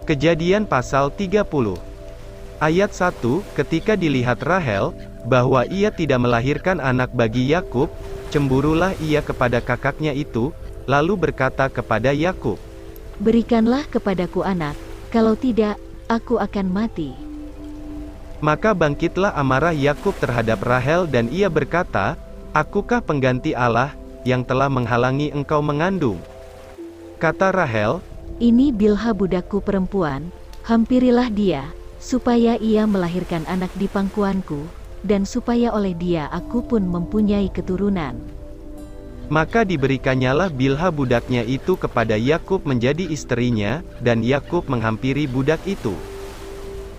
Kejadian pasal 30. Ayat 1, ketika dilihat Rahel, bahwa ia tidak melahirkan anak bagi Yakub, cemburulah ia kepada kakaknya itu, lalu berkata kepada Yakub, "Berikanlah kepadaku anak, kalau tidak, aku akan mati." Maka bangkitlah amarah Yakub terhadap Rahel dan ia berkata, "Akukah pengganti Allah, yang telah menghalangi engkau mengandung?" Kata Rahel, "Ini Bilha budakku perempuan, hampirilah dia, supaya ia melahirkan anak di pangkuanku, dan supaya oleh dia aku pun mempunyai keturunan." Maka diberikannya Bilha budaknya itu kepada Yakub menjadi istrinya, dan Yakub menghampiri budak itu.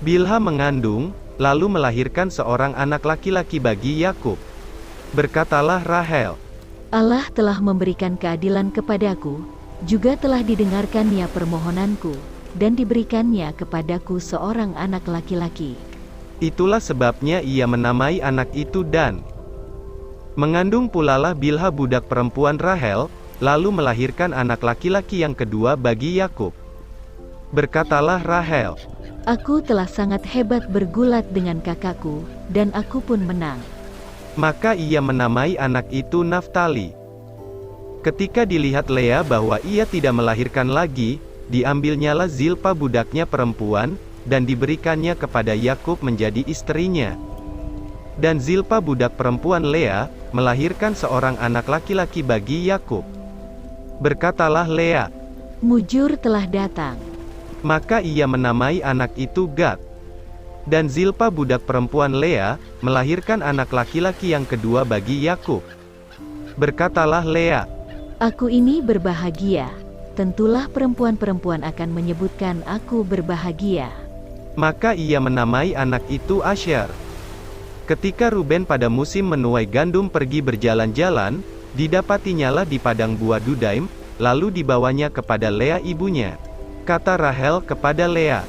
Bilha mengandung, lalu melahirkan seorang anak laki-laki bagi Yakub. Berkatalah Rahel, "Allah telah memberikan keadilan kepadaku, juga telah didengarkannya permohonanku, dan diberikannya kepadaku seorang anak laki-laki." Itulah sebabnya ia menamai anak itu Dan. Mengandung pulalah Bilha budak perempuan Rahel, lalu melahirkan anak laki-laki yang kedua bagi Yakub. Berkatalah Rahel, "Aku telah sangat hebat bergulat dengan kakakku, dan aku pun menang." Maka ia menamai anak itu Naftali. Ketika dilihat Lea bahwa ia tidak melahirkan lagi, diambilnyalah Zilpa budaknya perempuan, dan diberikannya kepada Yakub menjadi istrinya. Dan Zilpa budak perempuan Lea, melahirkan seorang anak laki-laki bagi Yakub. Berkatalah Lea, "Mujur telah datang." Maka ia menamai anak itu Gad. Dan Zilpa budak perempuan Lea, melahirkan anak laki-laki yang kedua bagi Yakub. Berkatalah Lea, "Aku ini berbahagia, tentulah perempuan-perempuan akan menyebutkan aku berbahagia." Maka ia menamai anak itu Asher. Ketika Ruben pada musim menuai gandum pergi berjalan-jalan, didapatinya di padang buah Dudaim, lalu dibawanya kepada Lea ibunya. Kata Rahel kepada Lea,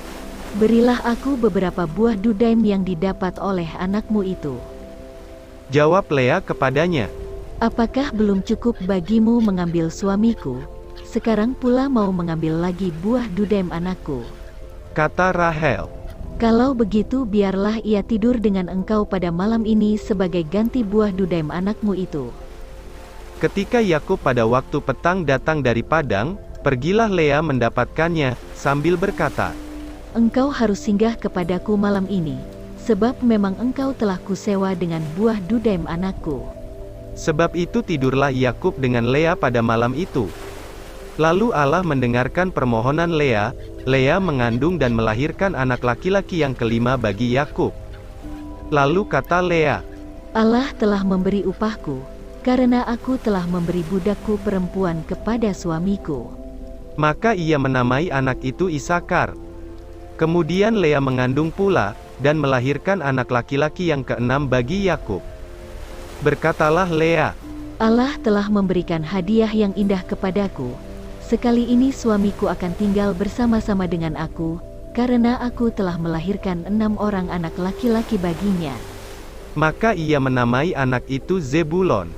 "Berilah aku beberapa buah Dudaim yang didapat oleh anakmu itu." Jawab Lea kepadanya, "Apakah belum cukup bagimu mengambil suamiku? Sekarang pula mau mengambil lagi buah Dudaim anakku." Kata Rahel, "Kalau begitu biarlah ia tidur dengan engkau pada malam ini sebagai ganti buah Dudaim anakmu itu." Ketika Yakub pada waktu petang datang dari padang, pergilah Lea mendapatkannya, sambil berkata, "Engkau harus singgah kepadaku malam ini, sebab memang engkau telah kusewa dengan buah Dudaim anakku." Sebab itu tidurlah Yakub dengan Lea pada malam itu. Lalu Allah mendengarkan permohonan Lea, Lea mengandung dan melahirkan anak laki-laki yang kelima bagi Yakub. Lalu kata Lea, "Allah telah memberi upahku, karena aku telah memberi budakku perempuan kepada suamiku." Maka ia menamai anak itu Isakar. Kemudian Lea mengandung pula, dan melahirkan anak laki-laki yang keenam bagi Yakub. Berkatalah Lea, "Allah telah memberikan hadiah yang indah kepadaku. Sekali ini suamiku akan tinggal bersama-sama dengan aku, karena aku telah melahirkan 6 orang anak laki-laki baginya." Maka ia menamai anak itu Zebulon.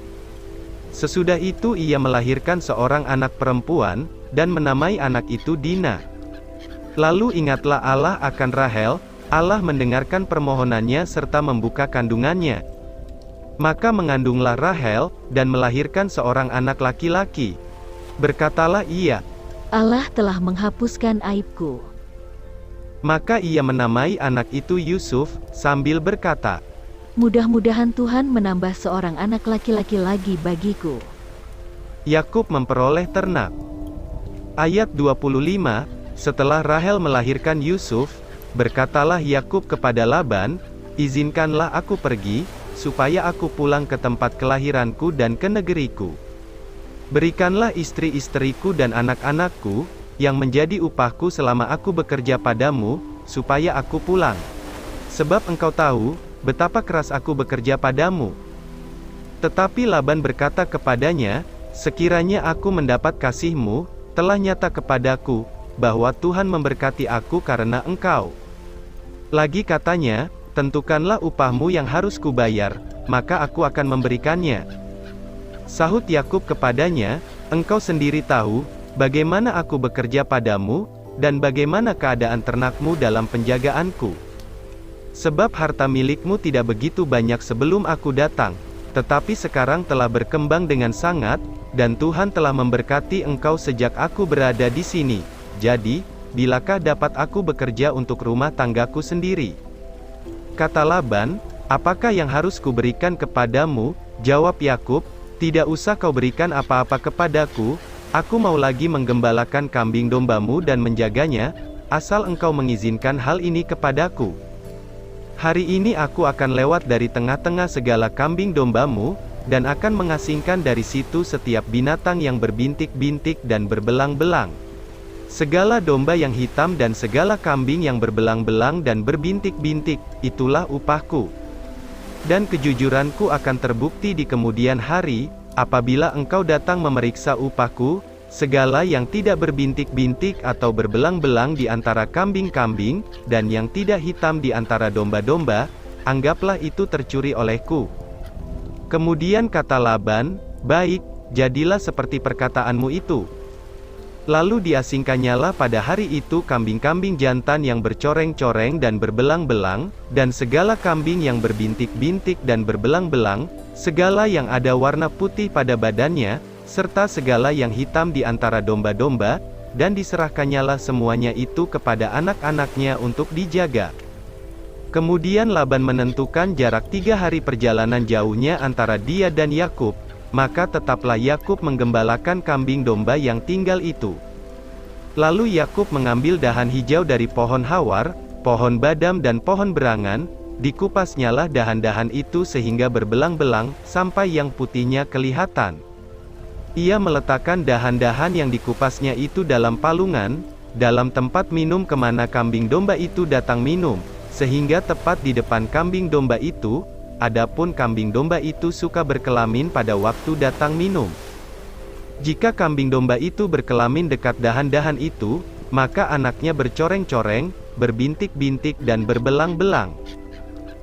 Sesudah itu ia melahirkan seorang anak perempuan, dan menamai anak itu Dina. Lalu ingatlah Allah akan Rahel, Allah mendengarkan permohonannya serta membuka kandungannya. Maka mengandunglah Rahel, dan melahirkan seorang anak laki-laki. Berkatalah ia, "Allah telah menghapuskan aibku." Maka ia menamai anak itu Yusuf, sambil berkata, "Mudah-mudahan Tuhan menambah seorang anak laki-laki lagi bagiku." Yakub memperoleh ternak. Ayat 25, setelah Rahel melahirkan Yusuf, berkatalah Yakub kepada Laban, "Izinkanlah aku pergi, supaya aku pulang ke tempat kelahiranku dan ke negeriku. Berikanlah istri-istriku dan anak-anakku, yang menjadi upahku selama aku bekerja padamu, supaya aku pulang. Sebab engkau tahu, betapa keras aku bekerja padamu." Tetapi Laban berkata kepadanya, "Sekiranya aku mendapat kasihmu, telah nyata kepadaku, bahwa Tuhan memberkati aku karena engkau. Lagi katanya, tentukanlah upahmu yang harus kubayar, maka aku akan memberikannya." Sahut Yakub kepadanya, "Engkau sendiri tahu, bagaimana aku bekerja padamu, dan bagaimana keadaan ternakmu dalam penjagaanku? Sebab harta milikmu tidak begitu banyak sebelum aku datang, tetapi sekarang telah berkembang dengan sangat, dan Tuhan telah memberkati engkau sejak aku berada di sini. Jadi, bilakah dapat aku bekerja untuk rumah tanggaku sendiri?" Kata Laban, "Apakah yang harus kuberikan kepadamu?" Jawab Yakub, "Tidak usah kau berikan apa-apa kepadaku, aku mau lagi menggembalakan kambing dombamu dan menjaganya, asal engkau mengizinkan hal ini kepadaku. Hari ini aku akan lewat dari tengah-tengah segala kambing dombamu, dan akan mengasingkan dari situ setiap binatang yang berbintik-bintik dan berbelang-belang. Segala domba yang hitam dan segala kambing yang berbelang-belang dan berbintik-bintik, itulah upahku. Dan kejujuranku akan terbukti di kemudian hari, apabila engkau datang memeriksa upahku, segala yang tidak berbintik-bintik atau berbelang-belang di antara kambing-kambing, dan yang tidak hitam di antara domba-domba, anggaplah itu tercuri olehku." Kemudian kata Laban, "Baik, jadilah seperti perkataanmu itu." Lalu diasingkannyalah pada hari itu kambing-kambing jantan yang bercoreng-coreng dan berbelang-belang, dan segala kambing yang berbintik-bintik dan berbelang-belang, segala yang ada warna putih pada badannya, serta segala yang hitam di antara domba-domba, dan diserahkannyalah semuanya itu kepada anak-anaknya untuk dijaga. Kemudian Laban menentukan jarak 3 hari perjalanan jauhnya antara dia dan Yakub, maka tetaplah Yakub menggembalakan kambing domba yang tinggal itu. Lalu Yakub mengambil dahan hijau dari pohon hawar, pohon badam dan pohon berangan, dikupasnyalah dahan-dahan itu sehingga berbelang-belang, sampai yang putihnya kelihatan. Ia meletakkan dahan-dahan yang dikupasnya itu dalam palungan, dalam tempat minum kemana kambing domba itu datang minum, sehingga tepat di depan kambing domba itu. Adapun kambing domba itu suka berkelamin pada waktu datang minum. Jika kambing domba itu berkelamin dekat dahan-dahan itu, maka anaknya bercoreng-coreng, berbintik-bintik dan berbelang-belang.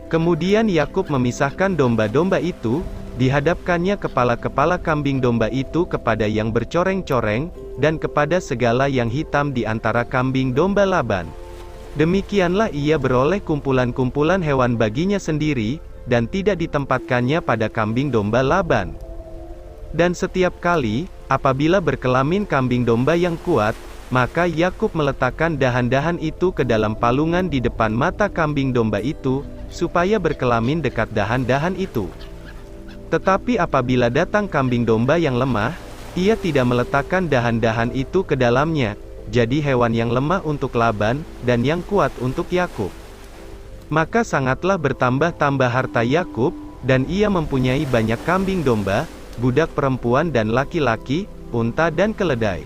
Kemudian Yakub memisahkan domba-domba itu, dihadapkannya kepala-kepala kambing domba itu kepada yang bercoreng-coreng, dan kepada segala yang hitam di antara kambing domba Laban. Demikianlah ia beroleh kumpulan-kumpulan hewan baginya sendiri, dan tidak ditempatkannya pada kambing domba Laban. Dan setiap kali, apabila berkelamin kambing domba yang kuat, maka Yakub meletakkan dahan-dahan itu ke dalam palungan di depan mata kambing domba itu, supaya berkelamin dekat dahan-dahan itu. Tetapi apabila datang kambing domba yang lemah, ia tidak meletakkan dahan-dahan itu ke dalamnya, jadi hewan yang lemah untuk Laban, dan yang kuat untuk Yakub. Maka sangatlah bertambah-tambah harta Yakub, dan ia mempunyai banyak kambing domba, budak perempuan dan laki-laki, unta dan keledai.